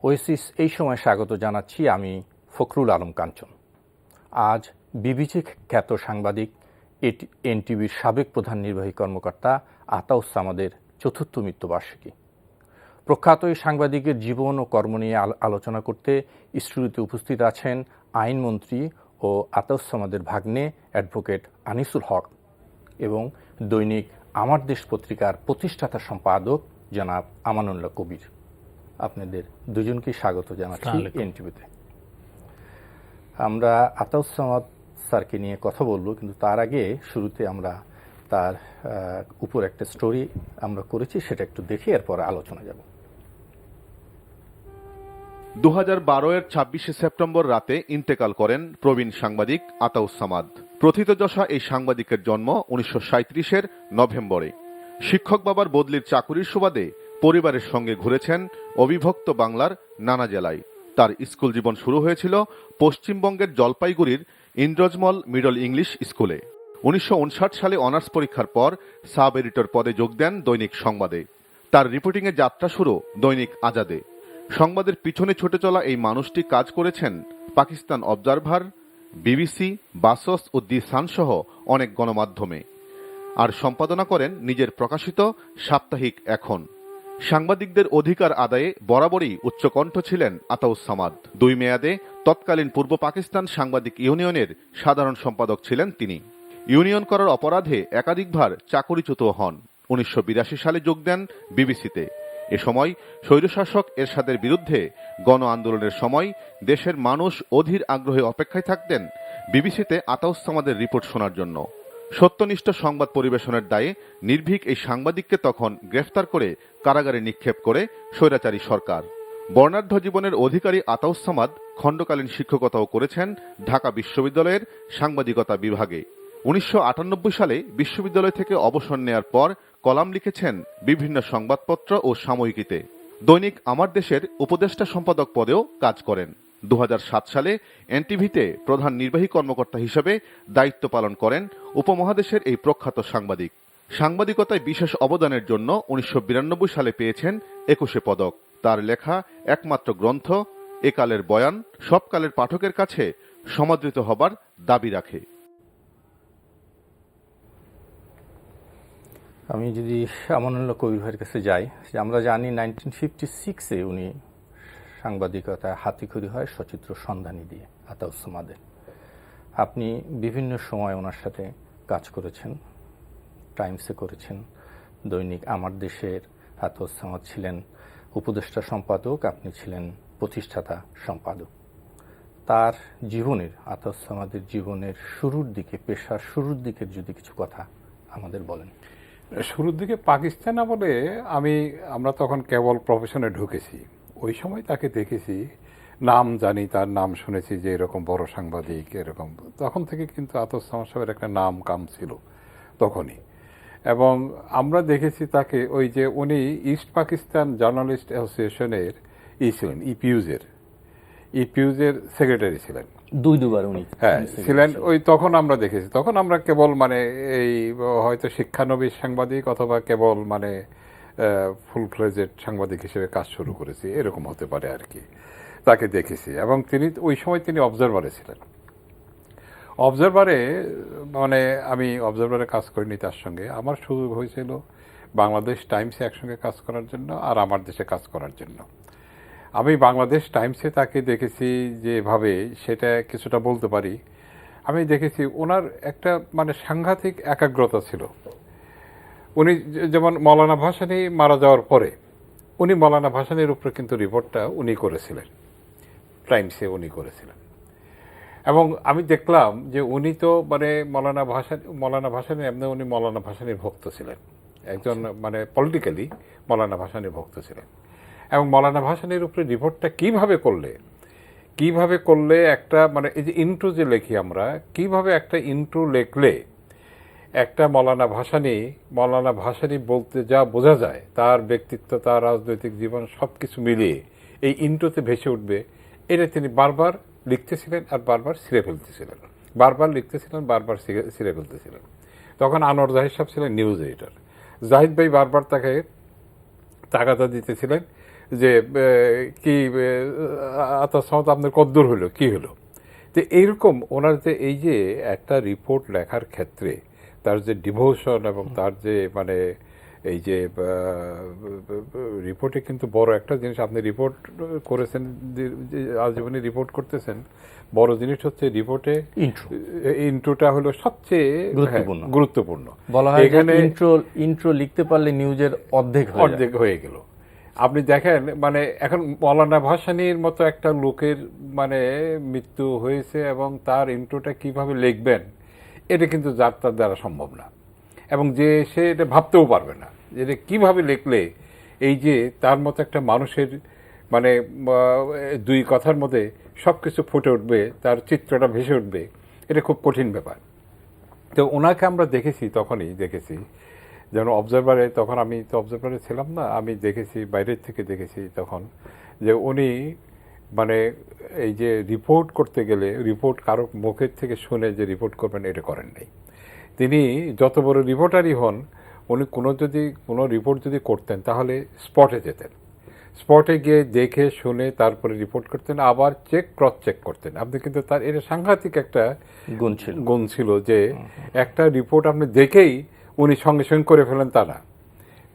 Oasis এই সময় স্বাগত জানাচ্ছি। আমি ফখরুল আলম কাঞ্চন। আজ বিবিসি খ্যাত সাংবাদিক এনটিভির সাবেক প্রধান নির্বাহী কর্মকর্তা আতাউস সামাদের চতুর্থ মৃত্যুবার্ষিকী। প্রখ্যাত এই সাংবাদিকের জীবন ও কর্ম নিয়ে আলোচনা করতে স্টুডিওতে উপস্থিত আছেন আইনমন্ত্রী ও আতাউস সামাদের ভাগ্নে অ্যাডভোকেট আনিসুল হক এবং দৈনিক আমার দেশ পত্রিকার প্রতিষ্ঠাতা সম্পাদক জনাব আমানুল্লাহ কবির। আপনাদের দুজনকে স্বাগত জানাচ্ছি এনটিভিতে। আমরা আতাউস সামাদ স্যারকে নিয়ে কথা বলবো, কিন্তু তার আগে শুরুতে আমরা তার উপর একটা স্টোরি আমরা করেছি, সেটা একটু দেখে এরপর আলোচনা যাব। 2012-এর 26শে সেপ্টেম্বর রাতে ইন্তেকাল করেন প্রবীণ সাংবাদিক আতাউস সামাদ। প্রথিতযশা এই সাংবাদিকের জন্ম 1937-এর নভেম্বরে। শিক্ষক বাবার বদলির চাকুরির সুবাদে পরিবারের সঙ্গে ঘুরেছেন অবিভক্ত বাংলার নানা জেলায়। তার স্কুল জীবন শুরু হয়েছিল পশ্চিমবঙ্গের জলপাইগুড়ির ইন্দ্রজমল মিডল ইংলিশ স্কুলে। 1959 সালে অনার্স পরীক্ষার পর সাব এডিটর পদে যোগ দেন দৈনিক সংবাদে। তার রিপোর্টিংয়ের যাত্রা শুরু দৈনিক আজাদে। সংবাদের পিছনে ছুটে চলা এই মানুষটি কাজ করেছেন পাকিস্তান অবজারভার, বিবিসি, বাসস ও দি সান সহ অনেক গণমাধ্যমে, আর সম্পাদনা করেন নিজের প্রকাশিত সাপ্তাহিক এখন। সাংবাদিকদের অধিকার আদায়ে বরাবরই উচ্চকণ্ঠ ছিলেন আতাউস সামাদ। 2 মেয়াদে তৎকালীন পূর্ব পাকিস্তান সাংবাদিক ইউনিয়নের সাধারণ সম্পাদক ছিলেন তিনি। ইউনিয়ন করার অপরাধে একাধিকবার চাকরিচ্যুত হন। 1982 সালে যোগ দেন বিবিসিতে। এ সময় স্বৈরশাসক এরশাদের বিরুদ্ধে গণ আন্দোলনের সময় দেশের মানুষ অধীর আগ্রহে অপেক্ষায় থাকতেন বিবিসিতে আতাউস সামাদের রিপোর্ট শোনার জন্য। সত্যনিষ্ঠ সংবাদ পরিবেশনের দায়ে নির্ভীক এই সাংবাদিককে তখন গ্রেফতার করে কারাগারে নিক্ষেপ করে স্বৈরাচারী সরকার। বর্ণাঢ্য জীবনের অধিকারী আতাউস সামাদ খণ্ডকালীন শিক্ষকতাও করেছেন ঢাকা বিশ্ববিদ্যালয়ের সাংবাদিকতা বিভাগে। 1998 সালে বিশ্ববিদ্যালয় থেকে অবসর নেয়ার পর কলাম লিখেছেন বিভিন্ন সংবাদপত্র ও সাময়িকীতে। দৈনিক আমার দেশের উপদেষ্টা সম্পাদক পদেও কাজ করেন। 2007 সালে এনটিভিতে প্রধান নির্বাহী কর্মকর্তা হিসেবে দায়িত্ব পালন করেন উপমহাদেশের এই প্রখ্যাত সাংবাদিক। সাংবাদিকতায় বিশেষ অবদানের জন্য 1992 সালে পেয়েছেন 21 পদক। তার লেখা একমাত্র গ্রন্থ একালের বয়ান সবকালের পাঠকের কাছে সমাদৃত হবার দাবি রাখে। আমি যদি আমানুল্লাহ কবির ভাইয়ের কাছে যাই, আমরা জানি 1956-এ উনি সাংবাদিকতায় হাতিখড়ি হয় সচিত্র সন্ধানী দিয়ে আতাউস সামাদের। আপনি বিভিন্ন সময় ওনার সাথে কাজ করেছেন, টাইমসে করেছেন, দৈনিক আমার দেশের আতাউস সামাদ ছিলেন উপদেষ্টা সম্পাদক, আপনি ছিলেন প্রতিষ্ঠাতা সম্পাদক। তার জীবনের, আতাউস সামাদের জীবনের শুরুর দিকে, পেশার শুরুর দিকের যদি কিছু কথা আমাদের বলেন। শুরুর দিকে পাকিস্তান আমলে আমরা তখন কেবল প্রফেশনে ঢুকেছি। ওই সময় তাকে দেখেছি, নাম জানি, তার নাম শুনেছি যে এরকম বড় সাংবাদিক এরকম। তখন থেকে কিন্তু আতাউস সামাদ সাহেবের একটা নাম কাম ছিল তখনই। এবং আমরা দেখেছি তাকে, ওই যে উনি ইস্ট পাকিস্তান জার্নালিস্ট অ্যাসোসিয়েশনের ছিলেন, ইপিউজের সেক্রেটারি ছিলেন দুবার উনি ছিলেন। ওই তখন আমরা দেখেছি, তখন আমরা কেবল এই হয়তো শিক্ষানবিশ সাংবাদিক অথবা কেবল ফুল ফ্লেজেড সাংবাদিক হিসেবে কাজ শুরু করেছি, এরকম হতে পারে আর কি। তাকে দেখেছি এবং তিনি ওই সময় তিনি অবজারভারে ছিলেন। অবজারভারে আমি অবজারভারে কাজ করিনি তার সঙ্গে। আমার সুযোগ হয়েছিল বাংলাদেশ টাইমসে একসঙ্গে কাজ করার জন্য আর আমার দেশে কাজ করার জন্য। আমি বাংলাদেশ টাইমসে তাকে দেখেছি যেভাবে, সেটা কিছুটা বলতে পারি। আমি দেখেছি ওনার একটা সাংঘাতিক একাগ্রতা ছিল। উনি যেমন মৌলানা ভাসানী মারা যাওয়ার পরে উনি মৌলানা ভাসানীর উপরে কিন্তু রিপোর্টটা উনি করেছিলেন, টাইমসে উনি করেছিলেন। এবং আমি দেখলাম যে উনি তো মৌলানা ভাসানী এমনি উনি মৌলানা ভাসানীর ভক্ত ছিলেন, একজন পলিটিক্যালি মৌলানা ভাসানীর ভক্ত ছিলেন। এবং মৌলানা ভাসানীর উপরে রিপোর্টটা কিভাবে করলে একটা এই যে ইন্ট্রো যে লেখি আমরা, কিভাবে একটা ইন্ট্রো লেখলে একটা মৌলানা ভাসানী বলতে যা বোঝা যায়, তার ব্যক্তিত্ব, তার রাজনৈতিক জীবন সব কিছু মিলিয়ে এই ইন্ট্রোতে ভেসে উঠবে, এটা তিনি বারবার লিখতেছিলেন আর বারবার ছিঁড়ে ফেলতেছিলেন, বারবার লিখতেছিলেন, বারবার ছিঁড়ে ফেলতেছিলেন। তখন আনোয়ার জাহিদ সাহেব ছিলেন নিউজ এডিটর। জাহিদ ভাই বারবার তাকে তাগাদা দিতেছিলেন যে কি আতাউস সামাদ আপনার কদ্দূর হলো, কি হলো। তো এইরকম ওনার যে এই যে একটা রিপোর্ট লেখার ক্ষেত্রে তার যে ডিভোশন এবং তার যে মানে এই যে রিপোর্টে কিন্তু বড় একটা জিনিস, আপনি রিপোর্ট করেছেন, আজীবনী রিপোর্ট করতেছেন, বড় জিনিস হচ্ছে রিপোর্টে ইন্ট্রোটা হলো সবচেয়ে গুরুত্বপূর্ণ। বলা হয় এখানে ইন্ট্রো লিখতে পারলে নিউজের অর্ধেক হয়ে গেল। আপনি দেখেন মানে এখন মৌলানা ভাসানীর মতো একটা লোকের মানে মৃত্যু হয়েছে এবং তার ইন্ট্রোটা কিভাবে লিখবেন এটা কিন্তু যার তার দ্বারা সম্ভব না, এবং যে সে এটা ভাবতেও পারবে না যে এটা কীভাবে লিখলে এই যে তার মতো একটা মানুষের মানে দুই কথার মধ্যে সব কিছু ফুটে উঠবে, তার চিত্রটা ভেসে উঠবে, এটা খুব কঠিন ব্যাপার। তো ওনাকে আমরা দেখেছি, তখনই দেখেছি যেন অবজারভারে, তখন আমি তো অবজারভারে ছিলাম না, আমি দেখেছি বাইরের থেকে দেখেছি তখন যে উনি মানে এই যে রিপোর্ট করতে গেলে রিপোর্ট কারো মুখের থেকে শুনে যে রিপোর্ট করবেন এটা করেন নাই। তিনি যত বড় রিপোর্টারই হন, উনি কোনো রিপোর্ট যদি করতেন তাহলে স্পটে যেতেন, স্পটে গিয়ে দেখে শুনে তারপরে রিপোর্ট করতেন, আবার ক্রস চেক করতেন। আপনি কিন্তু তার এটা সাংঘাতিক একটা গুণ ছিল যে একটা রিপোর্ট আপনি দেখেই উনি সঙ্গে সঙ্গে করে ফেলেন তা না,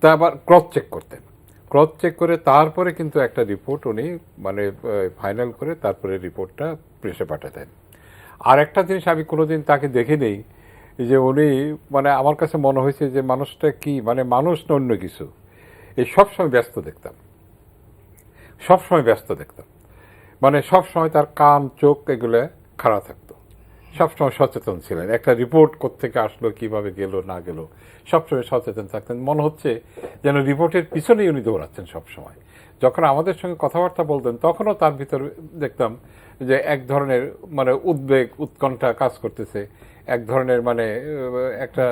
তা আবার ক্রস চেক করে তারপরে কিন্তু একটা রিপোর্ট উনি মানে ফাইনাল করে তারপরে রিপোর্টটা প্রেসে পাঠাতেন। আর একটা জিনিস আমি কোনোদিন তাকে দেখে নেই যে উনি মানে আমার কাছে মনে হয়েছে যে মানুষটা কি মানে মানুষ না অন্য কিছু, এই সবসময় ব্যস্ত দেখতাম মানে সবসময় তার কান চোখ এগুলো খাড়া থাকতো, সবসময় সচেতন ছিলেন। একটা রিপোর্ট কোত্থেকে আসলো, কিভাবে গেল না গেল, সবসময় সচেতন থাকতেন। মনে হচ্ছে যেন রিপোর্টের পিছনেই উনি দৌড়াচ্ছেন সবসময়। যখন আমাদের সঙ্গে কথাবার্তা বলতেন তখনও তার ভিতরে দেখতাম যে এক ধরনের মানে উদ্বেগ উৎকণ্ঠা কাজ করতেছে, এক ধরনের মানে একটা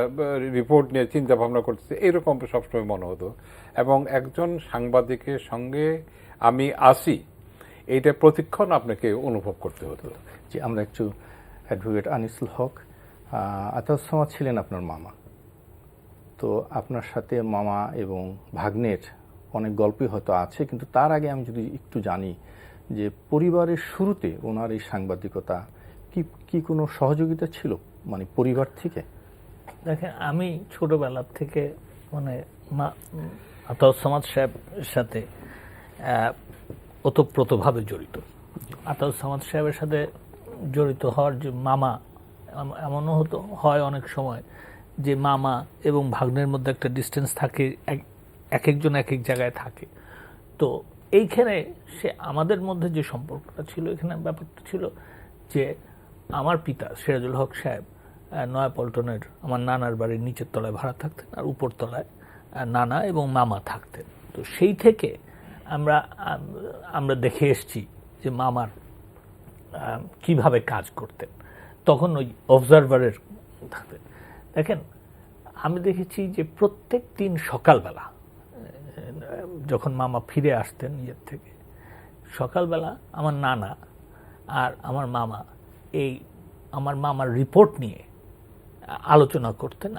রিপোর্ট নিয়ে চিন্তা ভাবনা করতেছে, এরকম সবসময় মনে হতো। এবং একজন সাংবাদিকের সঙ্গে আমি আসি এইটা প্রতিক্ষণ আপনাকে অনুভব করতে হতো। যে আমরা একটু অ্যাডভোকেট আনিসুল হক, আতাউস সামাদ ছিলেন আপনার মামা, তো আপনার সাথে মামা এবং ভাগ্নের অনেক গল্পই হয়তো আছে, কিন্তু তার আগে আমি যদি একটু জানি যে পরিবারের শুরুতে ওনার এই সাংবাদিকতা কি কোনো সহযোগিতা ছিল মানে পরিবার থেকে? দেখেন, আমি ছোটবেলার থেকে মানে আতাউস সামাদ সাহেবের সাথে ওতপ্রোতভাবে জড়িত। আতাউস সামাদ সাহেবের সাথে জড়িত হওয়ার যে মামা, এমনও হয় অনেক সময় যে মামা এবং ভাগ্নের মধ্যে একটা ডিস্টেন্স থাকে, এক একজন এক এক জায়গায় থাকে। তো এইখানে সে আমাদের মধ্যে যে সম্পর্কটা ছিল, এখানে ব্যাপারটা ছিল যে আমার পিতা সিরাজুল হক সাহেব নয়াপল্টনের আমার নানার বাড়ির নিচের তলায় ভাড়া থাকতেন, আর উপর তলায় নানা এবং মামা থাকতেন। তো সেই থেকে আমরা দেখে এসছি যে মামার কিভাবে কাজ করতেন। তখন ওই অবজারভারের থাকতেন। দেখেন, আমি দেখেছি যে প্রত্যেক দিন সকালবেলা যখন মামা ফিরে আসতেন ইয়ের থেকে, সকালবেলা আমার নানা আর আমার মামা আমার মামার রিপোর্ট নিয়ে আলোচনা করতেন।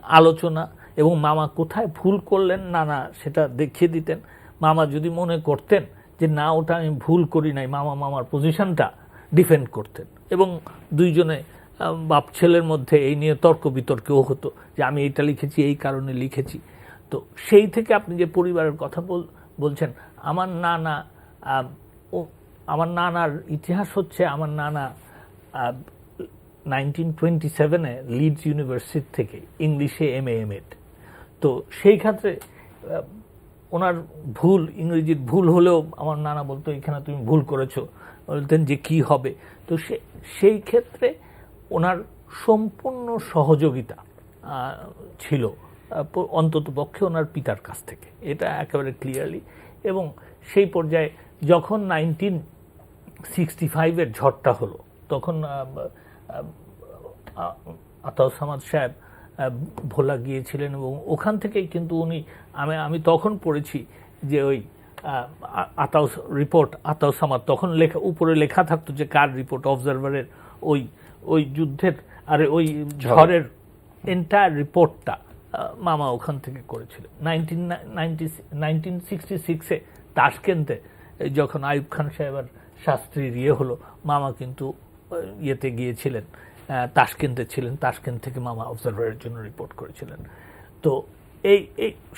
এবং মামা কোথায় ভুল করলেন নানা সেটা দেখিয়ে দিতেন। মামা যদি মনে করতেন যে না, ওটা আমি ভুল করি নাই, মামার পজিশনটা ডিফেন্ড করতেন। এবং দুইজনে বাপ ছেলের মধ্যে এই নিয়ে তর্ক বিতর্কও হতো যে আমি এইটা লিখেছি, এই কারণে লিখেছি। তো সেই থেকে আপনি যে পরিবারের কথা বলছেন, আমার নানার ইতিহাস হচ্ছে, আমার নানা 1927-এ লিডস ইউনিভার্সিটি থেকে ইংলিশে এম.এ. তো সেই ক্ষেত্রে ওনার ইংরেজির ভুল হলেও আমার নানা বলতো এখানে তুমি ভুল করেছো, বলতেন যে কি হবে। তো সেই ক্ষেত্রে ওনার সম্পূর্ণ সহযোগিতা ছিল অন্তত পক্ষে ওনার পিতার কাছ থেকে, এটা একেবারে ক্লিয়ারলি। এবং সেই পর্যায়ে যখন 1965-এর ঝড়টা হলো, তখন আতাউস সামাদ সাহেব ভোলা গিয়েছিলেন এবং ওখান থেকেই কিন্তু আমি তখন পড়েছি যে ওই আতাউস সামাদ তখন উপরে লেখা থাকতো যে কার রিপোর্ট, অবজারভারের ওই যুদ্ধের আর ওই ঝড়ের এন্টায়ার রিপোর্টটা মামা ওখান থেকে করেছিলেন। 1966-এ তাশকেন্তে এই যখন আইয়ুব খান সাহেবের শাস্ত্রীর ইয়ে হলো, মামা কিন্তু ইয়েতে গিয়েছিলেন, তাশকেন্তে ছিলেন, তাশকেন্ট থেকে মামা অবজারভারের জন্য রিপোর্ট করেছিলেন। তো এই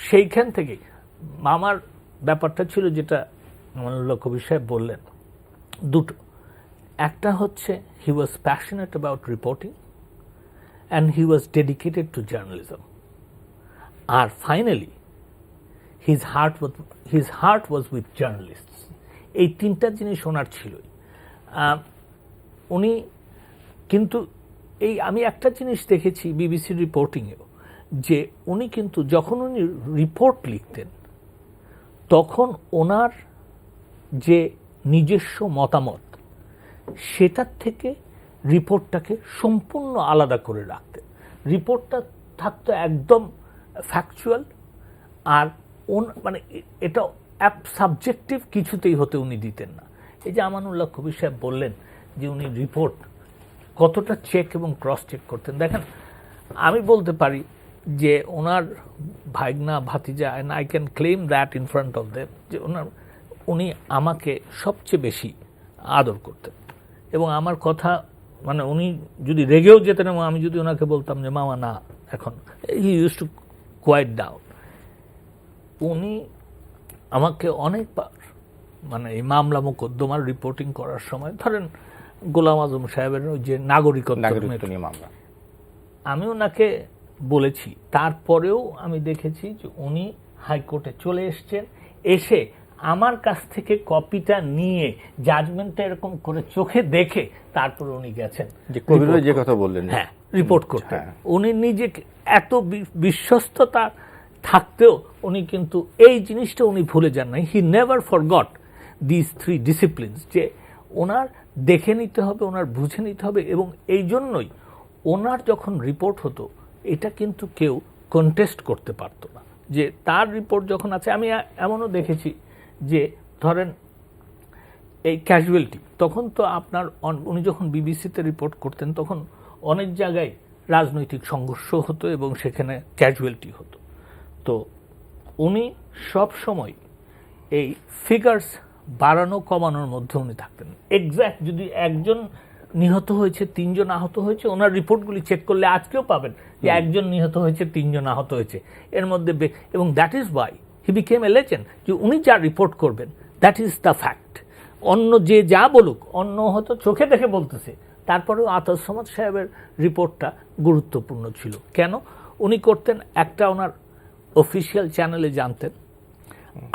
সেইখান থেকে মামার ব্যাপারটা ছিল যেটা আমানুল্লাহ কবির সাহেব বললেন, দুটো। একটা হচ্ছে he was passionate about reporting and he was dedicated to journalism. আর finally his heart was with journalist. এই তিনটা জিনিস ওনার ছিলই। উনি কিন্তু আমি একটা জিনিস দেখেছি বিবিসি রিপোর্টিংয়েও, যে উনি কিন্তু যখন উনি রিপোর্ট লিখতেন তখন ওনার যে নিজস্ব মতামত সেটার থেকে রিপোর্টটাকে সম্পূর্ণ আলাদা করে রাখতেন। রিপোর্টটা থাকতো একদম ফ্যাকচুয়াল, আর মানে এটা সাবজেক্টিভ কিছুতেই হতে উনি দিতেন না। এই যে আমানুল্লাহ কবির সাহেব বললেন যে উনি রিপোর্ট কতটা চেক এবং ক্রস চেক করতেন, দেখেন আমি বলতে পারি যে ওনার ভাইগনা ভাতিজা, and I can claim that in front of them, যে উনি আমাকে সবচেয়ে বেশি আদর করতেন। এবং আমার কথা মানে উনি যদি রেগেও যেতেন এবং আমি যদি ওনাকে বলতাম যে মামা না এখন, he use to quite down. উনি আমাকে অনেকবার মানে এই মামলা মোকদ্দমার রিপোর্টিং করার সময়, ধরেন গোলাম আজম সাহেবের ওই যে নাগরিকত্ব নিয়ে মামলা, আমি ওনাকে বলেছি, তারপরেও আমি দেখেছি যে উনি হাইকোর্টে চলে এসছেন, এসে আমার কাছ থেকে কপিটা নিয়ে জাজমেন্টটা এরকম করে চোখে দেখে তারপরে উনি গেছেন যে কবির ভাই যে কথা বললেন, হ্যাঁ রিপোর্ট করতে। উনি নিজেকে এত বিশ্বস্ততা থাকতেও উনি কিন্তু এই জিনিসটা উনি ভুলে যান নাই। He never forgot this three disciplines, যে ওনার দেখে নিতে হবে, ওনার বুঝে নিতে হবে। এবং এই জন্যই ওনার যখন রিপোর্ট হতো এটা কিন্তু কেউ কন্টেস্ট করতে পারতো না, যে তার রিপোর্ট যখন আছে। আমি এমনও দেখেছি যে ধরেন এই ক্যাজুয়ালিটি, তখন তো আপনার উনি যখন বিবিসিতে রিপোর্ট করতেন তখন অনেক জায়গায় রাজনৈতিক সংঘর্ষ হতো এবং সেখানে ক্যাজুয়ালিটি হতো। তো উনি সব সময় এই ফিগার্স বাড়ানো কমানোর মধ্যে উনি থাকতেন। এক্স্যাক্ট যদি একজন নিহত হয়েছে, 3 জন আহত হয়েছে, ওনার রিপোর্টগুলি চেক করলে আজকেও পাবেন যে 1 জন নিহত হয়েছে, 3 জন আহত হয়েছে এর মধ্যে। এবং that is why he became A legend, যে উনি যা রিপোর্ট করবেন দ্যাট ইজ দ্য ফ্যাক্ট। অন্য যে যা বলুক, অন্য হয়তো চোখে দেখে বলতেছে, তারপরেও আতাউস সামাদ সাহেবের রিপোর্টটা গুরুত্বপূর্ণ ছিল। কেন? উনি করতেন একটা ওনার অফিসিয়াল চ্যানেলে জানতেন,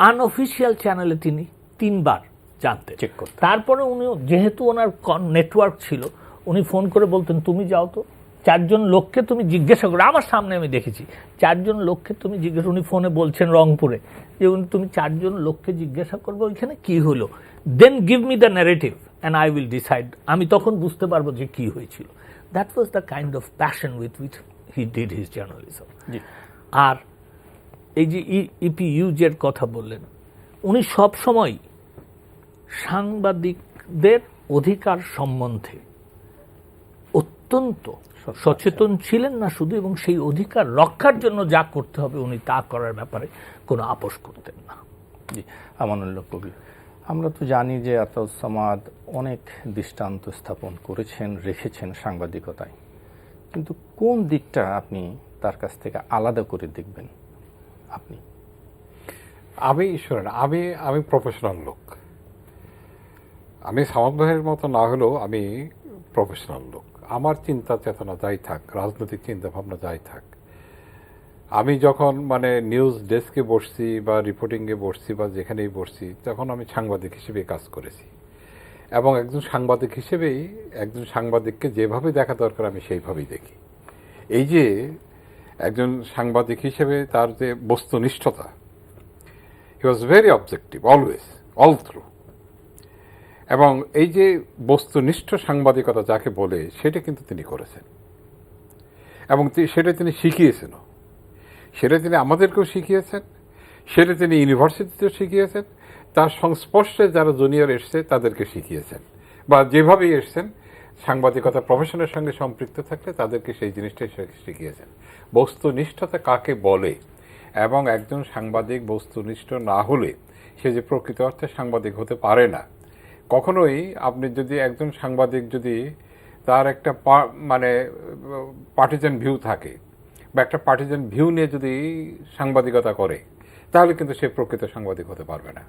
আনঅফিসিয়াল চ্যানেলে তিনি 3 বার জানতেন, চেক করতেন। তারপরে উনি যেহেতু ওনার নেটওয়ার্ক ছিল, উনি ফোন করে বলতেন তুমি যাও তো 4 জন লোককে তুমি জিজ্ঞাসা করো। আমার সামনে আমি দেখেছি 4 জন লোককে তুমি জিজ্ঞাসা, উনি ফোনে বলছেন রংপুরে যে তুমি 4 জন লোককে জিজ্ঞাসা করবে ওইখানে কি হলো, then give me the narrative and I will decide. আমি তখন বুঝতে পারবো যে কি হয়েছিল। That was the kind of passion with which he did his journalism. আর এই যে ইপি ইউজের কথা বললেন, উনি সব সময় সাংবাদিকদের অধিকার সম্বন্ধে অত্যন্ত সচেতন ছিলেন না শুধু, এবং সেই অধিকার রক্ষার জন্য যা করতে হবে উনি তা করার ব্যাপারে কোনো আপোষ করতেন না। জি, আমানুল্লাহ কবির, আমরা তো জানি যে আতাউস সামাদ অনেক দৃষ্টান্ত স্থাপন করেছেন, রেখেছেন সাংবাদিকতায়, কিন্তু কোন দিকটা আপনি তার কাছ থেকে আলাদা করে দেখবেন? আপনি শোনেন, আমি প্রফেশনাল লোক। আমি সামাদ ভাইয়ের মতো না হলেও আমি প্রফেশনাল লোক। আমার চিন্তা চেতনা যাই থাক, রাজনৈতিক চিন্তা ভাবনা যাই থাক, আমি যখন মানে নিউজ ডেস্কে বসছি বা রিপোর্টিংয়ে বসছি বা যেখানেই বসছি, তখন আমি সাংবাদিক হিসেবে কাজ করেছি। এবং একজন সাংবাদিক হিসেবেই একজন সাংবাদিককে যেভাবে দেখা দরকার আমি সেইভাবেই দেখি। এই যে একজন সাংবাদিক হিসেবে তার যে বস্তুনিষ্ঠতা, he was very objective always, all through. এবং এই যে বস্তুনিষ্ঠ সাংবাদিকতা যাকে বলে, সেটা কিন্তু তিনি করেছেন এবং সেটা তিনি শিখিয়েছেনও। সেটা তিনি আমাদেরকেও শিখিয়েছেন, সেটা তিনি ইউনিভার্সিটিতেও শিখিয়েছেন, তার সংস্পর্শে যারা জুনিয়র এসছে তাদেরকে শিখিয়েছেন, বা যেভাবেই এসছেন সাংবাদিকতা প্রফেশনের সঙ্গে সম্পৃক্ত থাকলে তাদেরকে সেই জিনিসটাই শিখিয়েছেন। বস্তুনিষ্ঠতা কাকে বলে এবং একজন সাংবাদিক বস্তুনিষ্ঠ না হলে সে যে প্রকৃত অর্থে সাংবাদিক হতে পারে না। কখনোই আপনি যদি একজন সাংবাদিক যদি তার একটা মানে পার্টিজান ভিউ থাকে বা একটা পার্টিজান ভিউ নিয়ে যদি সাংবাদিকতা করে, তাহলে কিন্তু সে প্রকৃত সাংবাদিক হতে পারবে না,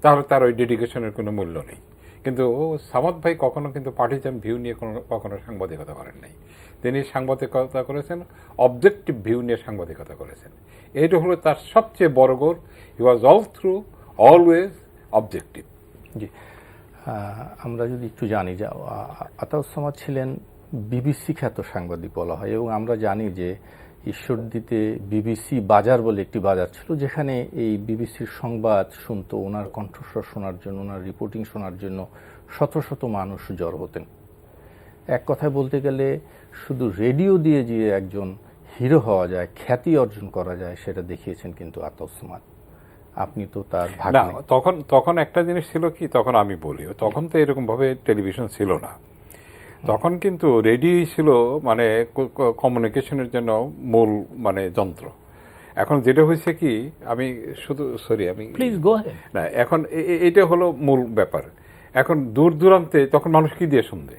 তাহলে তার ওই ডেডিকেশনের কোনো মূল্য নেই। কিন্তু সামাদ ভাই কখনো কিন্তু পার্টিজান ভিউ নিয়ে কখনো সাংবাদিকতা করেন নাই। তিনি সাংবাদিকতা করেছেন অবজেক্টিভ ভিউ নিয়ে সাংবাদিকতা করেছেন। এইটা হলো তার সবচেয়ে বড় গোল। হি ওয়াজ অলওয়েজ অবজেক্টিভ। জি, আমরা যদি একটু জানি যে আতাউস সামাদ ছিলেন বিবিসি খ্যাত সাংবাদিক বলা হয়, এবং আমরা জানি যে ঈশ্বরদীতে বিবিসি বাজার বলে একটি বাজার ছিল, যেখানে এই বিবিসির সংবাদ শুনতো, ওনার কণ্ঠস্বর শোনার জন্য, ওনার রিপোর্টিং শোনার জন্য শত শত মানুষ জড় হতেন। এক কথায় বলতে গেলে শুধু রেডিও দিয়ে যে একজন হিরো হওয়া যায়, খ্যাতি অর্জন করা যায়, সেটা দেখিয়েছেন কিন্তু আতাউস সামাদ। আপনি তো তার না, ভাগ্নে। তখন একটা জিনিস ছিল কি, তখন আমি বলি তখন তো এরকম ভাবে টেলিভিশন ছিল না। তখন কিন্তু রেডিও ছিল মানে কমিউনিকেশনের জন্য মূল মানে যন্ত্র। এখন যেটা হয়েছে কি, আমি শুধু আমি প্লিজ গো হেড। না, এখন এটা হলো মূল ব্যাপার। এখন দূর দূরান্তে তখন মানুষ কি দিয়ে শুনবে?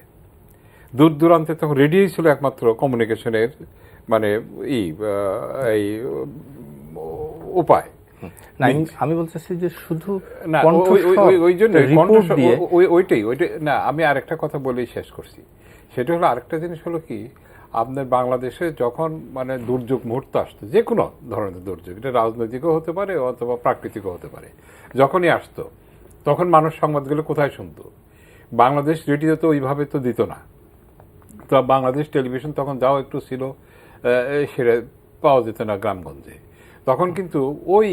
দূর দূরান্তে তখন রেডিও ছিল একমাত্র কমিউনিকেশনের মানে এই উপায়। না, আমি বলতেছি যে শুধু না, ওই জন্য ওইটাই না, আমি আরেকটা কথা বলেই শেষ করছি। সেটা হলো আরেকটা জিনিস হলো কি, আপনার বাংলাদেশে যখন মানে দুর্যোগ মুহূর্ত আসতো, যে কোনো ধরনের দুর্যোগ, এটা রাজনৈতিকও হতে পারে অথবা প্রাকৃতিকও হতে পারে, যখনই আসতো তখন মানুষ সংবাদগুলো কোথায় শুনতো? বাংলাদেশ রেডিও তো ওইভাবে তো দিত না। তো বাংলাদেশ টেলিভিশন তখন যাও একটু ছিল, সেটা পাওয়া যেত না গ্রামগঞ্জে। তখন কিন্তু ওই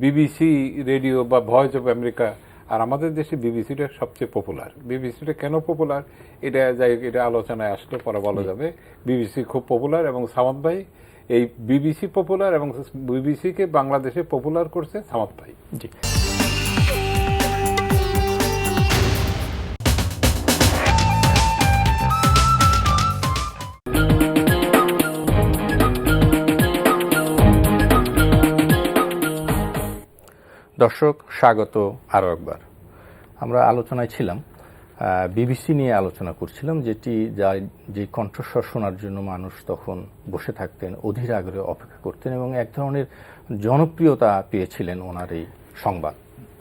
বিবিসি রেডিও বা ভয়েস অফ আমেরিকা, আর আমাদের দেশে বিবিসিটা সবচেয়ে পপুলার। বিবিসিটা কেন পপুলার এটা আলোচনায় আসলে পরে বলা যাবে। বিবিসি খুব পপুলার, এবং সামাদ ভাই এই বিবিসি পপুলার এবং বিবিসিকে বাংলাদেশে পপুলার করছে সামাদ ভাই। জি। দর্শক, স্বাগত আরও একবার। আমরা আলোচনায় ছিলাম, বিবিসি নিয়ে আলোচনা করছিলাম, যে কণ্ঠস্বর শোনার জন্য মানুষ তখন বসে থাকতেন, অধীর আগ্রহে অপেক্ষা করতেন, এবং এক ধরনের জনপ্রিয়তা পেয়েছিলেন ওনার এই সংবাদ।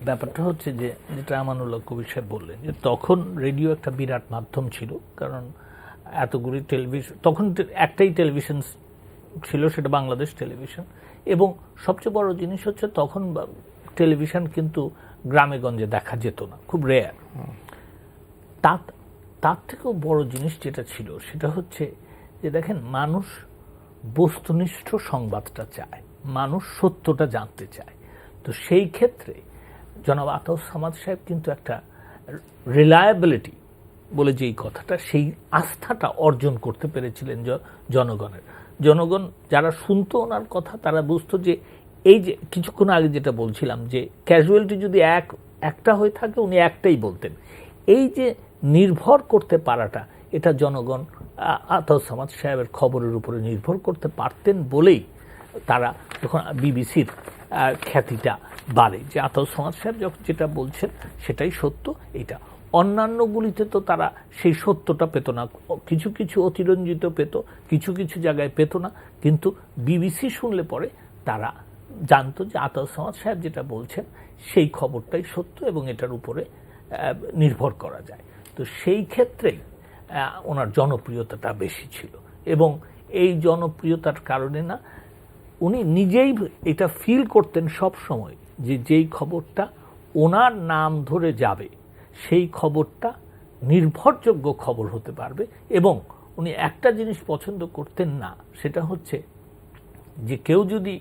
ব্যাপারটা হচ্ছে যে, যেটা আমানুল্লাহ কবির সাহেব বললেন, যে তখন রেডিও একটা বিরাট মাধ্যম ছিল, কারণ এতগুলি টেলিভিশন, তখন একটাই টেলিভিশন ছিল, সেটা বাংলাদেশ টেলিভিশন। এবং সবচেয়ে বড় জিনিস হচ্ছে, তখন টেলিভিশন কিন্তু গ্রামে গঞ্জে দেখা যেত না, খুব রেয়ার। তার থেকেও বড় জিনিস যেটা ছিল, সেটা হচ্ছে যে দেখেন, মানুষ বস্তুনিষ্ঠ সংবাদটা চায়, মানুষ সত্যটা জানতে চায়। তো সেই ক্ষেত্রে জনাব আতাউস সামাদ সাহেব কিন্তু একটা রিলায়েবিলিটি বলে যেই কথাটা, সেই আস্থাটা অর্জন করতে পেরেছিলেন জনগণ যারা শুনতো ওনার কথা, তারা বুঝতো যে এই যে কিছুক্ষণ আগে যেটা বলছিলাম, যে ক্যাজুয়ালিটি যদি একটা হয়ে থাকে, উনি একটাই বলতেন। এই যে নির্ভর করতে পারাটা, এটা জনগণ আতাউস সামাদ সাহেবের খবরের উপরে নির্ভর করতে পারতেন বলেই তারা যখন বিবিসির খ্যাতিটা বাড়ে, যে আতাউস সামাদ সাহেব যখন যেটা বলছেন সেটাই সত্য। এটা অন্যান্যগুলিতে তো তারা সেই সত্যটা পেত না, কিছু কিছু অতিরঞ্জিত পেত, কিছু কিছু জায়গায় পেত না, কিন্তু বিবিসি শুনলে পরে তারা জানতো যে আতাউস সামাদ সাহেব যেটা বলছেন সেই খবরটাই সত্য, এবং এটার উপরে নির্ভর করা যায়। তো সেই ক্ষেত্রেই ওনার জনপ্রিয়তাটা বেশি ছিল, এবং এই জনপ্রিয়তার কারণে না, উনি নিজেই এটা ফিল করতেন সব সময়, যে যেই খবরটা ওনার নাম ধরে যাবে সেই খবরটা নির্ভরযোগ্য খবর হতে পারবে। এবং উনি একটা জিনিস পছন্দ করতেন না, সেটা হচ্ছে যে কেউ যদি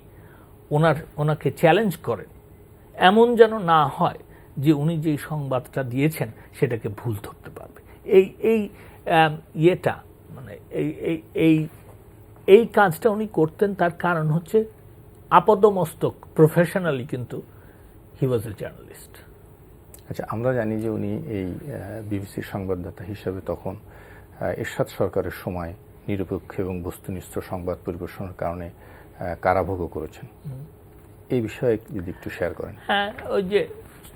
ওনাকে চ্যালেঞ্জ করেন, এমন যেন না হয় যে উনি যেই সংবাদটা দিয়েছেন সেটাকে ভুল ধরতে পারবে। ইয়েটা মানে এই কাজটা উনি করতেন। তার কারণ হচ্ছে আপাদমস্তক প্রফেশনালি কিন্তু হি ওয়াজ এ জার্নালিস্ট। আচ্ছা, আমরা জানি যে উনি এই বিবিসির সংবাদদাতা হিসাবে তখন এরশাদ সরকারের সময় নিরপেক্ষ এবং বস্তুনিষ্ঠ সংবাদ পরিবেশনের কারণে কারাভোগও করেছেন। এই বিষয়ে যদি একটু শেয়ার করেন। হ্যাঁ, ওই যে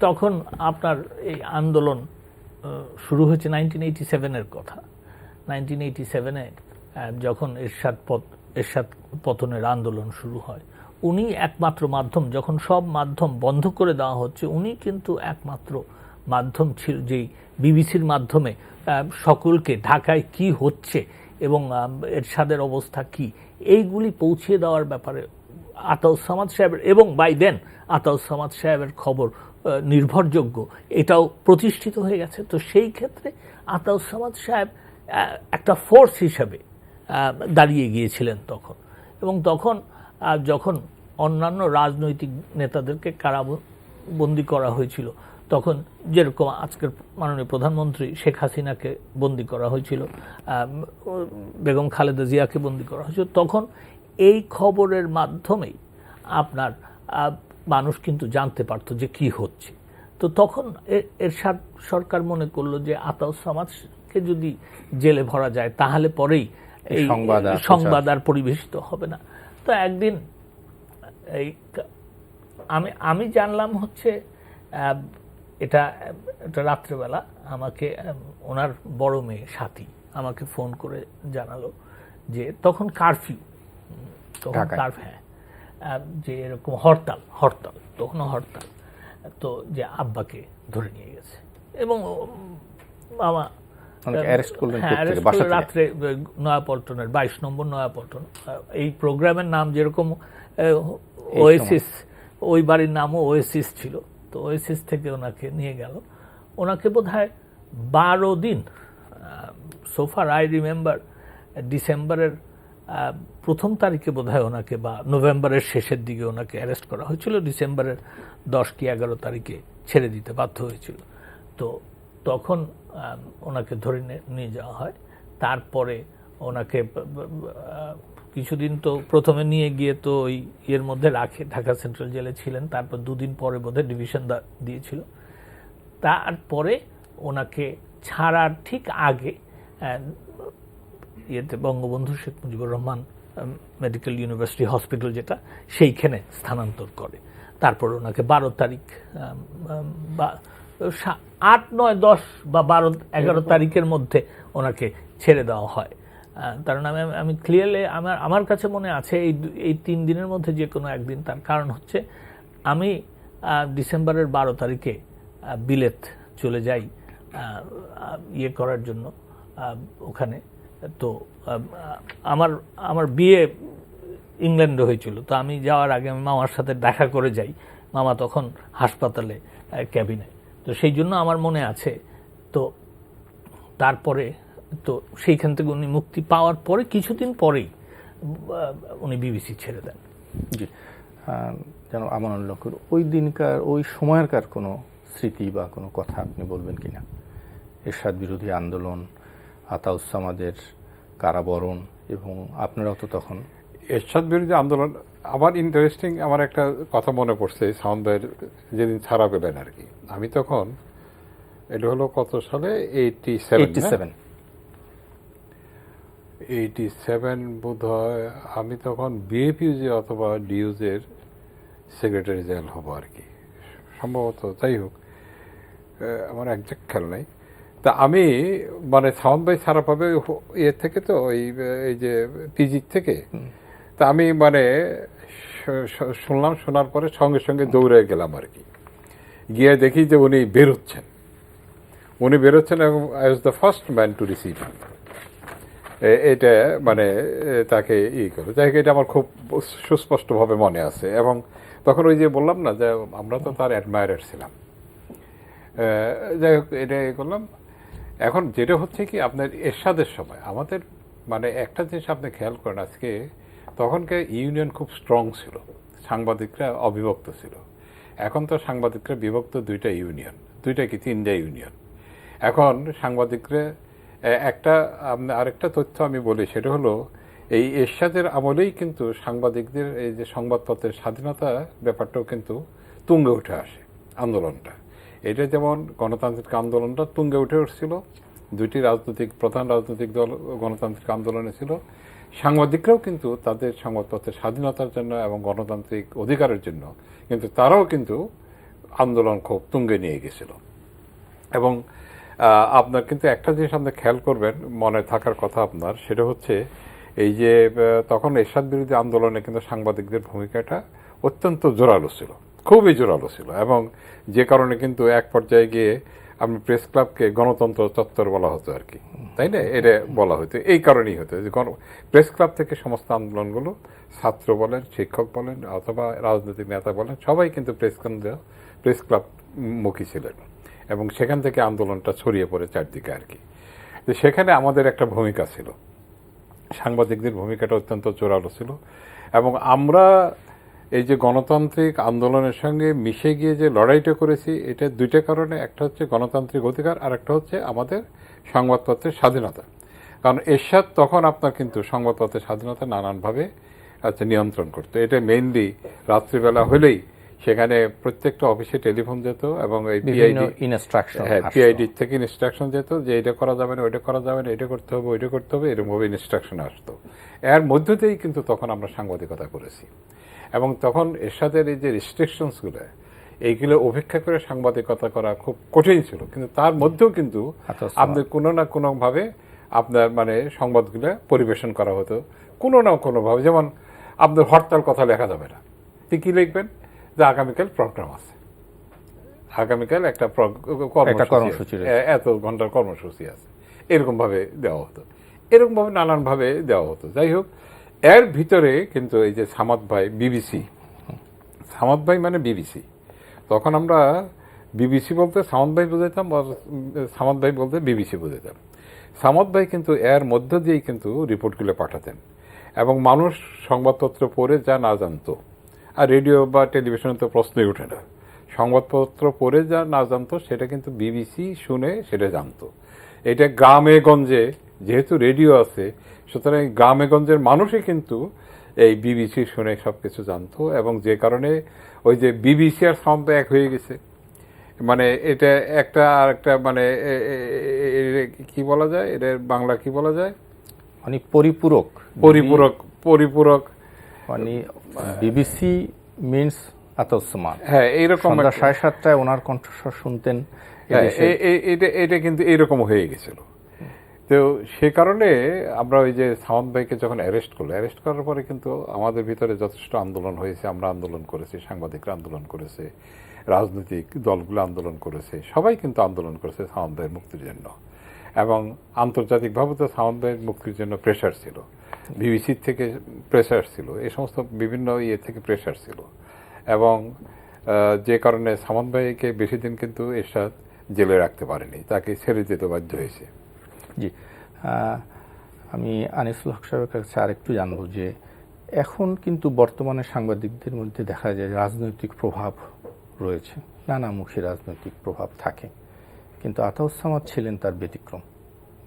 তখন আপনার এই আন্দোলন শুরু হয়েছে 1987-এর কথা। 1987-এ যখন এরশাদ পতনের আন্দোলন শুরু হয়, উনি একমাত্র মাধ্যম, যখন সব মাধ্যম বন্ধ করে দেওয়া হচ্ছে, উনি কিন্তু একমাত্র মাধ্যম ছিল যেই বিবিসির মাধ্যমে সকলকে ঢাকায় কি হচ্ছে এবং এরশাদের অবস্থা কি এইগুলি পৌঁছিয়ে দেওয়ার ব্যাপারে আতাউস সামাদ সাহেবের, এবং বাই দেন আতাউস সামাদ সাহেবের খবর নির্ভরযোগ্য, এটাও প্রতিষ্ঠিত হয়ে গেছে। তো সেই ক্ষেত্রে আতাউস সামাদ সাহেব একটা ফোর্স হিসাবে দাঁড়িয়ে গিয়েছিলেন তখন। এবং তখন যখন অন্যান্য রাজনৈতিক নেতাদেরকে কারাবন্দী করা হয়েছিল, তখন যেরকম আজকের মাননীয় প্রধানমন্ত্রী শেখ হাসিনাকে বন্দী করা হয়েছিল, বেগম খালেদা জিয়াকে বন্দী করা হয়েছিল, তখন এই খবরের মাধ্যমেই আপনার মানুষ কিন্তু জানতে পারতো যে কি হচ্ছে। তো তখন এরশাদ সরকার মনে করলো যে আতাউস সামাদকে যদি জেলে ভরা যায় তাহলে পরেই এই সংবাদ আর পরিবেশিত হবে না। তো একদিন এই আমি জানলাম হচ্ছে এটা রাত্রেবেলা আমাকে ওনার বড় মেয়ে সাথী আমাকে ফোন করে জানালো যে তখন কারফিউ, হ্যাঁ, যে এরকম হরতাল তখনও হরতাল, তো যে আব্বাকে ধরে নিয়ে গেছে। এবং মামা রাত্রে নয়াপল্টনের 22 নম্বর নয়াপল্টন, এই প্রোগ্রামের নাম যেরকম ওয়েসিস, ওই বাড়ির নামও ওয়েসিস ছিল। তো ওয়েসিস থেকে ওনাকে নিয়ে গেল। ওনাকে বোধহয় 12 দিন, সোফার আই রিমেম্বার, ডিসেম্বরের প্রথম তারিখে বোধহয় ওনাকে, বা নভেম্বরের শেষের দিকে ওনাকে অ্যারেস্ট করা হয়েছিল, ডিসেম্বরের 10 কি 11 তারিখে ছেড়ে দিতে বাধ্য হয়েছিল। তো তখন ওনাকে ধরে নিয়ে যাওয়া হয়। তারপরে ওনাকে কিছুদিন তো প্রথমে নিয়ে গিয়ে তো ওই এর মধ্যে রাখে, ঢাকা সেন্ট্রাল জেলে ছিলেন। তারপর 2 দিন পরে বোধহয় ডিভিশন দিয়েছিল। তারপরে ওনাকে ছাড়ার ঠিক আগে Bangabandhu Sheikh Mujibur Rahman medical university hospital, যেটা সেইখানে স্থানান্তর করে। তারপর ওনাকে 12 তারিখ বা 8, 9, 10 বা 12, 11 তারিখের মধ্যে ওনাকে ছেড়ে দেওয়া হয়। কারণ আমি ক্লিয়ারলি আমার কাছে মনে আছে এই 3 দিনের মধ্যে যে কোনো একদিন। তার কারণ হচ্ছে আমি ডিসেম্বরের 12 তারিখে বিলেত চলে যাই ইয়ে করার জন্য ওখানে। তো আমার বিয়ে ইংল্যান্ডে হয়েছিল। তো আমি যাওয়ার আগে আমি মামার সাথে দেখা করে যাই। মামা তখন হাসপাতালে ক্যাবিনে। তো সেই জন্য আমার মনে আছে। তো তারপরে তো সেইখান থেকে উনি মুক্তি পাওয়ার পরে কিছুদিন পরেই উনি বিবিসি ছেড়ে দেন। জি, যেন আমানুল্লাহ, ওই দিনকার ওই সময়কার কোনো স্মৃতি বা কোনো কথা আপনি বলবেন কিনা? এরশাদ বিরোধী আন্দোলন, আতাউস সামাদের কারাবরণ, এবং আপনারাও তো তখন। এরশাদ বিরোধী আন্দোলন আমার ইন্টারেস্টিং, আমার একটা কথা মনে পড়ছে সাউন্ড ভাইয়ের যেদিন ছাড়া পেলেন আর কি। আমি তখন, এটা হলো কত সালে, 87 বোধ হয়। আমি তখন বিএফইউজে অথবা ডিউজের সেক্রেটারি জেনারেল হব আর কি, সম্ভবত। যাই হোক, আমার একজ্যাক্ট খেয়াল নাই। তা আমি মানে সাউন্ড ভাই ছাড়া পাবে ইয়ে থেকে, তো এই যে পিজির থেকে। তা আমি মানে শোনার পরে সঙ্গে সঙ্গে দৌড়ে গেলাম আর কি। গিয়ে দেখি যে উনি বেরোচ্ছেন এবং I was the first man to receive him. এটা মানে তাকে করে, যাই হোক, এটা আমার খুব সুস্পষ্টভাবে মনে আছে। এবং তখন ওই যে বললাম না যে আমরা তো তার অ্যাডমায়ারার ছিলাম। যাই হোক, এটা করলাম। এখন যেটা হচ্ছে কি, আপনার এরশাদের সময় আমাদের মানে একটা জিনিস আপনি খেয়াল করেন, আজকে তখনকার ইউনিয়ন খুব স্ট্রং ছিল, সাংবাদিকরা অবিভক্ত ছিল। এখন তো সাংবাদিকরা বিভক্ত 2টা ইউনিয়ন, 2টা কি 3টা ইউনিয়ন। এখন সাংবাদিকরা আরেকটা তথ্য আমি বলি, সেটা হলো এই এরশাদের আমলেই কিন্তু সাংবাদিকদের এই যে সংবাদপত্রের স্বাধীনতা ব্যাপারটাও কিন্তু তুঙ্গে উঠে আসে আন্দোলনটা। এটা যেমন গণতান্ত্রিক আন্দোলনটা তুঙ্গে উঠে উঠছিল, 2টি প্রধান রাজনৈতিক দল গণতান্ত্রিক আন্দোলনে ছিল। সাংবাদিকরাও কিন্তু তাদের সংবাদপত্রের স্বাধীনতার জন্য এবং গণতান্ত্রিক অধিকারের জন্য কিন্তু তারাও কিন্তু আন্দোলন খুব তুঙ্গে নিয়ে গেছিল। এবং আপনার কিন্তু একটা জিনিস আপনি খেয়াল করবেন, মনে থাকার কথা আপনার, সেটা হচ্ছে এই যে তখন এরশাদ বিরোধী আন্দোলনে কিন্তু সাংবাদিকদের ভূমিকাটা অত্যন্ত জোরালো ছিল, খুবই জোরালো ছিল। এবং যে কারণে কিন্তু এক পর্যায়ে গিয়ে আমি প্রেস ক্লাবকে গণতন্ত্র চত্বর বলা হতো আর কি, তাই না? এটা বলা হতো এই কারণেই হতো যে প্রেস ক্লাব থেকে সমস্ত আন্দোলনগুলো, ছাত্র বলেন, শিক্ষক বলেন, অথবা রাজনৈতিক নেতা বলেন, সবাই কিন্তু প্রেস ক্লাব মুখী ছিলেন এবং সেখান থেকে আন্দোলনটা ছড়িয়ে পড়ে চারদিকে আর কি। তো সেখানে আমাদের একটা ভূমিকা ছিল, সাংবাদিকদের ভূমিকাটা অত্যন্ত জোরালো ছিল। এবং আমরা এই যে গণতান্ত্রিক আন্দোলনের সঙ্গে মিশে গিয়ে যে লড়াইটা করেছি, এটা দুইটা কারণে। একটা হচ্ছে গণতান্ত্রিক অধিকার, আর একটা হচ্ছে আমাদের সংবাদপত্রের স্বাধীনতা। কারণ এরশাদ তখন আপনার কিন্তু সংবাদপত্রের স্বাধীনতা নানানভাবে নিয়ন্ত্রণ করতো। এটা মেইনলি রাত্রিবেলা হলেই সেখানে প্রত্যেকটা অফিসে টেলিফোন যেত এবং এই পিআইডি থেকে ইনস্ট্রাকশন যেত যে এটা করা যাবে না, ওইটা করা যাবে না, এটা করতে হবে, ওইটা করতে হবে, এরকমভাবে ইনস্ট্রাকশন আসতো। এর মধ্য দিয়েই কিন্তু তখন আমরা সাংবাদিকতা করেছি। এবং তখন এরশাদের এই যে রেস্ট্রিকশনসগুলো, এইগুলো উপেক্ষা করে সাংবাদিকতা করা খুব কঠিন ছিল। কিন্তু তার মধ্যেও কিন্তু আপনাদের কোনো না কোনোভাবে আপনার সংবাদগুলো পরিবেশন করা হতো কোনো না কোনোভাবে। যেমন আপনার হরতাল কথা লেখা যাবে না, কি লিখবেন যে আগামীকাল প্রোগ্রাম আছে, আগামীকাল একটা কর্মসূচি, এত ঘন্টার কর্মসূচি আছে, এরকমভাবে দেওয়া হতো, এরকমভাবে নানানভাবে দেওয়া হতো। যাই হোক, এর ভিতরে কিন্তু এই যে সামাদ ভাই বিবিসি, সামাদ ভাই মানে বিবিসি, তখন আমরা বিবিসি বলতে সামাদ ভাই বুঝাইতাম, সামাদ ভাই বলতে বিবিসি বুঝাইতাম। সামাদ ভাই কিন্তু এর মধ্য দিয়েই কিন্তু রিপোর্টগুলো পাঠাতেন এবং মানুষ সংবাদপত্র পড়ে যা না জানতো, আর রেডিও বা টেলিভিশনে তো প্রশ্নই ওঠে না, সংবাদপত্র পড়ে যা না জানতো সেটা কিন্তু বিবিসি শুনে সেটা জানতো। এটা গ্রামে গঞ্জে যেহেতু রেডিও আছে, সুতরাং গ্রামে গঞ্জের মানুষই কিন্তু এই বিবিসি শুনে সব কিছু জানতো। এবং যে কারণে ওই যে বিবিসি আর সাউন্ড এক হয়ে গেছে, এটা একটা আর একটা কি বলা যায়, এটার বাংলা কি বলা যায়, পরিপূরক পরিপূরক পরিপূরক বিবিসি মিনস আতাউস সামাদ। হ্যাঁ, এইরকম 7:30 ওনার কণ্ঠস্বর শুনতেন, এটা কিন্তু এইরকম হয়ে গেছিল। তো সে কারণে আমরা ওই যে সামাদ ভাইকে যখন অ্যারেস্ট করার পরে কিন্তু আমাদের ভিতরে যথেষ্ট আন্দোলন হয়েছে, আমরা আন্দোলন করেছি, সাংবাদিকরা আন্দোলন করেছে, রাজনৈতিক দলগুলো আন্দোলন করেছে, সবাই কিন্তু আন্দোলন করেছে সামাদ ভাইয়ের মুক্তির জন্য। এবং আন্তর্জাতিকভাবে তো সামাদ ভাইয়ের মুক্তির জন্য প্রেশার ছিল, বিবিসির থেকে প্রেশার ছিল, এই সমস্ত বিভিন্ন থেকে প্রেশার ছিল। এবং যে কারণে সামাদ ভাইকে বেশি দিন কিন্তু এরশাদ জেলে রাখতে পারেনি, তাকে ছেড়ে যেতে বাধ্য হয়েছে। জি, আমি আনিসুল হক সাহেবের কাছে আরেকটু জানবো যে এখন কিন্তু বর্তমানে সাংবাদিকদের মধ্যে দেখা যায় রাজনৈতিক প্রভাব রয়েছে, নানামুখী রাজনৈতিক প্রভাব থাকে, কিন্তু আতাউস সামাদ ছিলেন তার ব্যতিক্রম।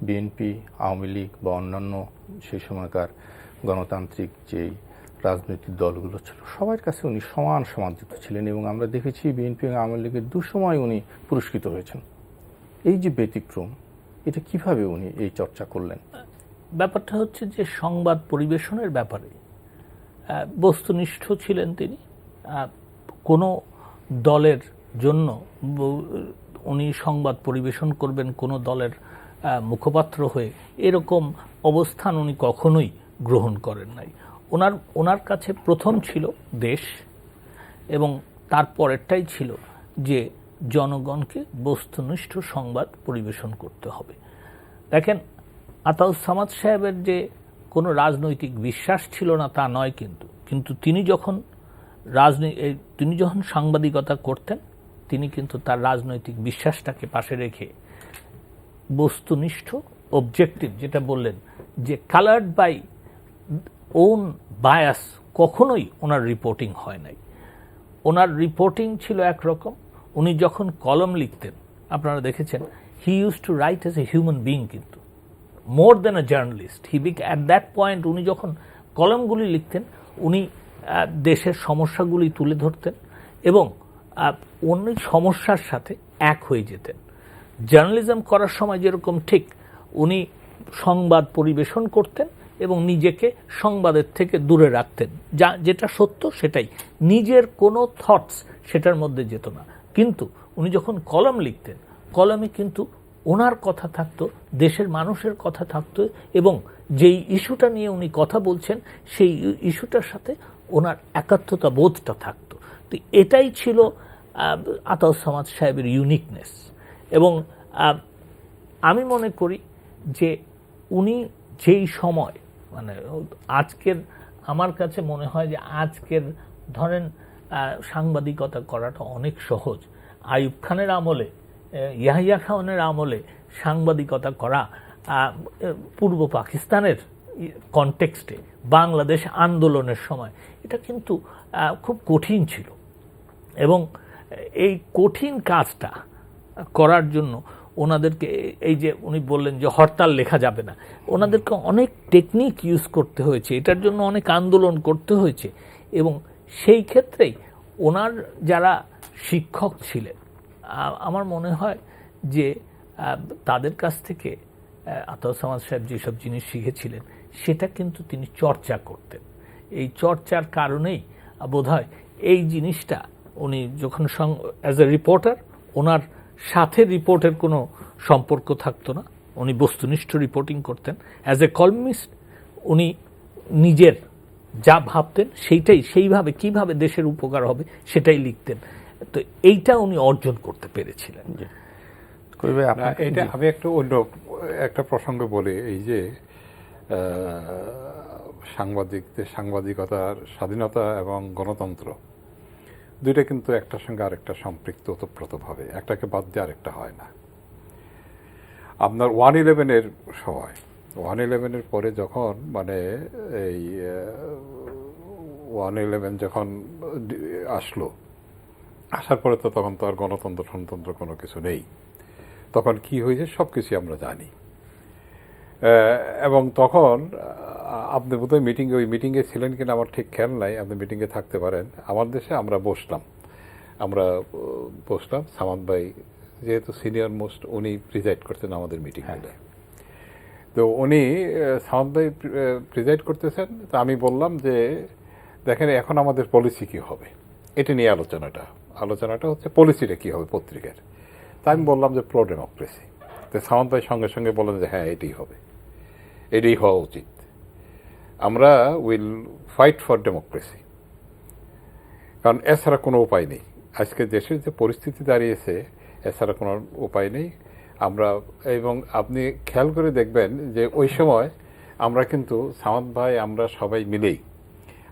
বিএনপি, আওয়ামী লীগ বা অন্যান্য সেই সময়কার গণতান্ত্রিক যেই রাজনৈতিক দলগুলো ছিল সবার কাছে উনি সমান সমাদৃত ছিলেন এবং আমরা দেখেছি বিএনপি এবং আওয়ামী লীগের দুসময় উনি পুরস্কৃত হয়েছেন। এই যে ব্যতিক্রম, এটা কিভাবে উনি এই চর্চা করলেন? ব্যাপারটা হচ্ছে যে সংবাদ পরিবেশনের ব্যাপারে বস্তুনিষ্ঠ ছিলেন তিনি। কোনো দলের জন্য উনি সংবাদ পরিবেশন করবেন কোনো দলের মুখপাত্র হয়ে, এরকম অবস্থান উনি কখনোই গ্রহণ করেন নাই। ওনার কাছে প্রথম ছিল দেশ এবং তারপরেরটাই ছিল যে জনগণকে বস্তুনিষ্ঠ সংবাদ পরিবেশন করতে হবে। দেখেন, আতাউস সামাদ সাহেবের যে কোনো রাজনৈতিক বিশ্বাস ছিল না তা নয়, কিন্তু তিনি যখন সাংবাদিকতা করতেন তিনি কিন্তু তার রাজনৈতিক বিশ্বাসটাকে পাশে রেখে বস্তুনিষ্ঠ, অবজেক্টিভ, যেটা বললেন যে কালার্ড বাই ওন বায়াস, কখনোই ওনার রিপোর্টিং হয় নাই। ওনার রিপোর্টিং ছিল একরকম। উনি যখন কলম লিখতেন আপনারা দেখেছেন, he use to write as a human being, কিন্তু more than a journalist at that point. উনি যখন কলমগুলি লিখতেন উনি দেশের সমস্যাগুলি তুলে ধরতেন এবং অন্য সমস্যার সাথে এক হয়ে যেতেন। জার্নালিজম করার সময় যেরকম ঠিক উনি সংবাদ পরিবেশন করতেন এবং নিজেকে সংবাদের থেকে দূরে রাখতেন, যেটা সত্য সেটাই, নিজের কোনো থটস সেটার মধ্যে যেত না। কিন্তু উনি যখন কলম লিখতেন, কলমে কিন্তু ওনার কথা থাকতো, দেশের মানুষের কথা থাকতো, এবং যেই ইস্যুটা নিয়ে উনি কথা বলছেন সেই ইস্যুটার সাথে ওনার একাত্মতা বোধটা থাকতো। তো এটাই ছিল আতাউজ্জামান সাহেবের ইউনিকনেস। এবং আমি মনে করি যে উনি যেই সময়, মানে আজকের, আমার কাছে মনে হয় যে আজকের ধরেন সাংবাদিকতা করাটা অনেক সহজ। আইয়ুব খানের আমলে, ইয়াহিয়া খানের আমলে সাংবাদিকতা করা পূর্ব পাকিস্তানের কনটেক্সটে বাংলাদেশ আন্দোলনের সময় এটা কিন্তু খুব কঠিন ছিল। এবং এই কঠিন কাজটা করার জন্য ওনাদেরকে, এই যে উনি বললেন যে হরতাল লেখা যাবে না, ওনাদেরকে অনেক টেকনিক ইউজ করতে হয়েছে, এটার জন্য অনেক আন্দোলন করতে হয়েছে। এবং সেই ক্ষেত্রেই ওনার যারা শিক্ষক ছিলেন, আমার মনে হয় যে তাদের কাছ থেকে আতাউজ্জামান সাহেব যেসব জিনিস শিখেছিলেন সেটা কিন্তু তিনি চর্চা করতেন। এই চর্চার কারণেই বোধহয় এই জিনিসটা উনি যখন অ্যাজ এ রিপোর্টার, ওনার সাথে রিপোর্টের কোনো সম্পর্ক থাকতো না, উনি বস্তুনিষ্ঠ রিপোর্টিং করতেন। অ্যাজ এ কলমিস্ট উনি নিজের যা ভাবতেন সেইভাবে কিভাবে দেশের উপকার হবে সেটাই লিখতেন। তো এইটা উনি অর্জন করতে পেরেছিলেন। এটা আমি একটু অন্য একটা প্রসঙ্গে বলি। এই যে সাংবাদিকতার স্বাধীনতা এবং গণতন্ত্র দুইটা কিন্তু একটার সঙ্গে আরেকটা সম্পৃক্ত ওতপ্রোতভাবে, একটাকে বাদ দিয়ে আরেকটা হয় না। আপনার 1/11-এর সময়, 1/11-এর পরে যখন মানে এই 1/11 যখন আসার পরে তো তখন তো আর গণতন্ত্র কোনো কিছু নেই। তখন কি হয়েছে সব কিছুই আমরা জানি। এবং তখন আপনি বোধহয় ওই মিটিংয়ে ছিলেন কিনা আমার ঠিক খেয়াল নাই, আপনি মিটিংয়ে থাকতে পারেন। আমার দেশে আমরা বসলাম সামাদ ভাই যেহেতু সিনিয়র মোস্ট, উনি প্রিজাইড করতেন আমাদের মিটিংগুলো। তো উনি সামাদ ভাই প্রিজাইড করতেছেন। তো আমি বললাম যে দেখেন এখন আমাদের পলিসি কি হবে, এটা নিয়ে আলোচনাটা হচ্ছে পলিসিটা কি হবে পত্রিকার। তা আমি বললাম যে প্রো ডেমোক্রেসি। তো সামাদ ভাই সঙ্গে সঙ্গে বললেন যে হ্যাঁ এটাই হবে, এটাই হওয়া উচিত, আমরা উইল ফাইট ফর ডেমোক্রেসি, কারণ এছাড়া কোনো উপায় নেই। আজকে দেশের যে পরিস্থিতি দাঁড়িয়েছে এছাড়া কোনো উপায় নেই। এবং আপনি খেয়াল করে দেখবেন যে ওই সময় আমরা কিন্তু সামাদ ভাই আমরা সবাই মিলেই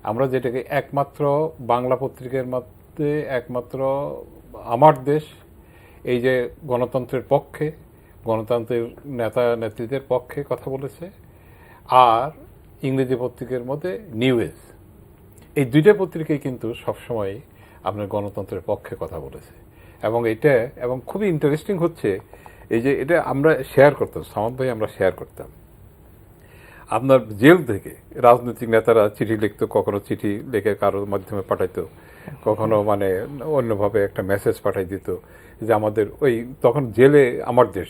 আমরা যেটাকে একমাত্র বাংলা পত্রিকার মধ্যে একমাত্র আমার দেশ এই যে গণতন্ত্রের পক্ষে, গণতন্ত্রের নেত্রীদের পক্ষে কথা বলেছে, আর ইংরেজি পত্রিকার মধ্যে নিউ এজ, এই দুইটা পত্রিকাই কিন্তু সবসময় আপনার গণতন্ত্রের পক্ষে কথা বলেছে। এবং খুবই ইন্টারেস্টিং হচ্ছে এই যে এটা আমরা শেয়ার করতাম, সামাদ ভাই আমরা শেয়ার করতাম। আপনার জেল থেকে রাজনৈতিক নেতারা চিঠি লিখতো, কখনো চিঠি লিখে কারোর মাধ্যমে পাঠাইতো, কখনো মানে অন্যভাবে একটা মেসেজ পাঠাই দিত যে আমাদের তখন জেলে আমার দেশ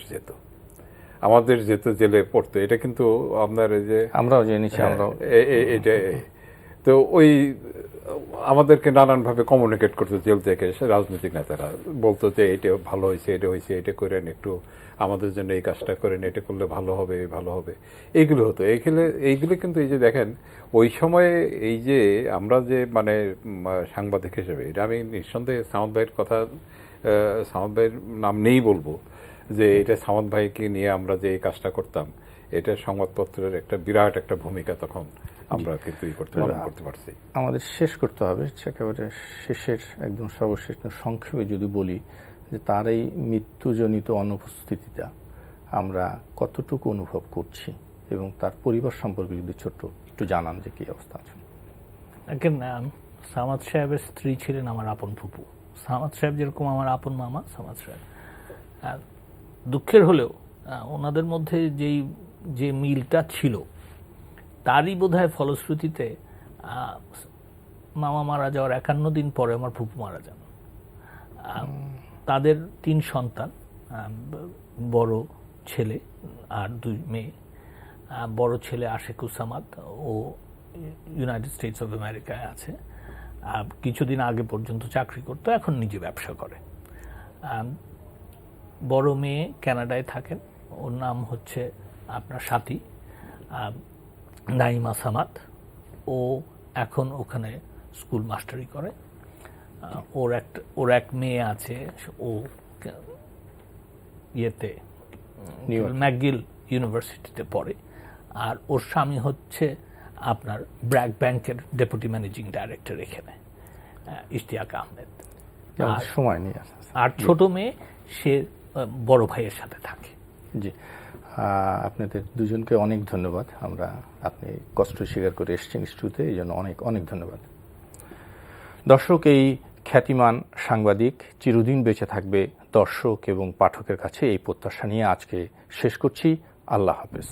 যেত জেলে পড়তো। এটা কিন্তু আপনার এই যে আমরাও জেনেছি, এটা তো আমাদেরকে নানানভাবে কমিউনিকেট করতো জেল থেকে রাজনৈতিক নেতারা, বলতো যে এটা ভালো হয়েছে, এটা করেন, একটু আমাদের জন্য এই কাজটা করেন, এটা করলে ভালো হবে, এইগুলো হতো। এইগুলো কিন্তু এই যে দেখেন ওই সময়ে এই যে আমরা যে মানে সাংবাদিক হিসেবে, এটা আমি নিঃসন্দেহে সামাদ ভাইয়ের নাম নেই বলবো যে এটা সামাদ ভাইকে নিয়ে আমরা যে এই কাজটা করতাম, এটা সংবাদপত্রের একটা বিরাট একটা ভূমিকা তখন আমরা কিন্তু করতে পারছি। আমাদের শেষ করতে হবে, একেবারে শেষের একদম সর্বশেষ সংক্ষেপে যদি বলি যে তার এই মৃত্যুজনিত অনুপস্থিতিটা আমরা কতটুকু অনুভব করছি এবং তার পরিবার সম্পর্কে যদি ছোট্ট একটু জানান যে কি অবস্থা আছে। সামাদ সাহেবের স্ত্রী ছিলেন আমার আপন ফুপু। সামাদ সাহেব যেরকম আমার আপন মামা, সামাদ সাহেব দুঃখের হলেও ওনাদের মধ্যে যে মিলটা ছিল তারই বোধহয় ফলশ্রুতিতে মামা মারা যাওয়ার 51 দিন পরে আমার ফুপু মারা যান। তাদের 3 সন্তান, বড় ছেলে আর 2 মেয়ে। বড় ছেলে আশিকুসামাদ ও ইউনাইটেড স্টেটস অফ আমেরিকায় আছে। কিছুদিন আগে পর্যন্ত চাকরি করতো, এখন নিজে ব্যবসা করে। বড় মেয়ে কানাডায় থাকেন, ওর নাম হচ্ছে আপনার সাথী নাইমা সামাদ। ও এখন ওখানে স্কুল মাস্টারি করে। ওর এক মেয়ে আছে, ও ইয়েতে ম্যাকগিল ইউনিভার্সিটিতে পড়ে। আর ওর স্বামী হচ্ছে আপনার ব্র্যাক ব্যাংকের ডেপুটি ম্যানেজিং ডাইরেক্টর এখানে, ইশতিয়াক আহমেদ। সময় নিয়ে আর ছোট মেয়ে সে বড় ভাইয়ের সাথে থাকে। জি, আপনাদের দুজনকে অনেক ধন্যবাদ। আপনি কষ্ট স্বীকার করে এসেছেন স্টুডিওতে, এই জন্য অনেক অনেক ধন্যবাদ। দর্শক, এই খ্যাতিমান সাংবাদিক চিরদিন বেঁচে থাকবে দর্শক এবং পাঠকের কাছে, এই প্রত্যাশা নিয়ে আজকে শেষ করছি। আল্লাহ হাফেজ।